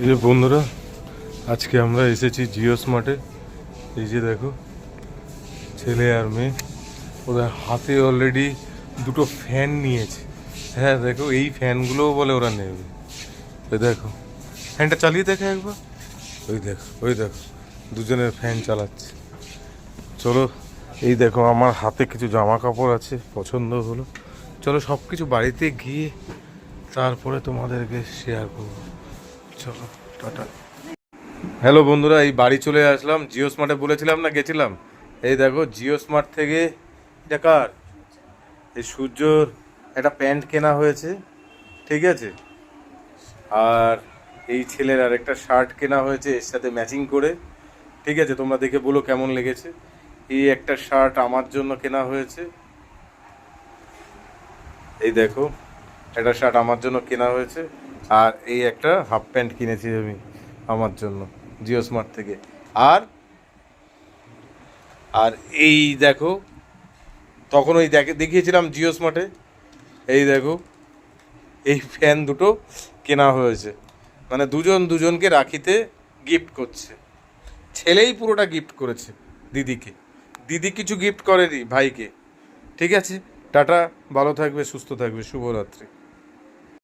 এই যে বন্ধুরা, আজকে আমরা এসেছি জিও স্মার্টে। এই যে দেখো, ছেলে আর মেয়ে ওরা হাতে অলরেডি দুটো ফ্যান নিয়েছে। হ্যাঁ দেখো, এই ফ্যানগুলোও বলে ওরা নেবে। ওই দেখো, ফ্যানটা চালিয়ে দেখে একবার। ওই দেখো, ওই দেখো, দুজনের ফ্যান চালাচ্ছে। চলো, এই দেখো আমার হাতে কিছু জামা কাপড় আছে, পছন্দ হলো। চলো সব কিছু বাড়িতে গিয়ে তারপরে তোমাদেরকে শেয়ার করবো। চলো, টাটা। হ্যালো বন্ধুরা, এই বাড়ি চলে আসলাম। জিও স্মার্টে বলেছিলাম না গেছিলাম। এই দেখো, জিও স্মার্ট থেকে এটা কার, এই সূর্যর একটা প্যান্ট কেনা হয়েছে, ঠিক আছে। আর এই ছেলের আর একটা শার্ট কেনা হয়েছে এর সাথে ম্যাচিং করে, ঠিক আছে। তোমরা দেখে বলো কেমন লেগেছে। এই একটা শার্ট আমার জন্য কেনা হয়েছে, এই দেখো, একটা শার্ট আমার জন্য কেনা হয়েছে। আর এই একটা হাফ প্যান্ট কিনেছি আমি আমার জন্য জিও স্মার্ট থেকে। আর আর এই দেখো, তখন ওই দেখিয়েছিলাম জিও স্মার্টে, এই দেখো, এই ফ্যান দুটো কেনা হয়েছে। মানে দুজন দুজনকে রাখিতে গিফট করছে। ছেলেই পুরোটা গিফট করেছে দিদিকে, দিদি কিছু গিফট করেনি ভাইকে। ঠিক আছে, টাটা, ভালো থাকবে, সুস্থ থাকবে, শুভরাত্রি।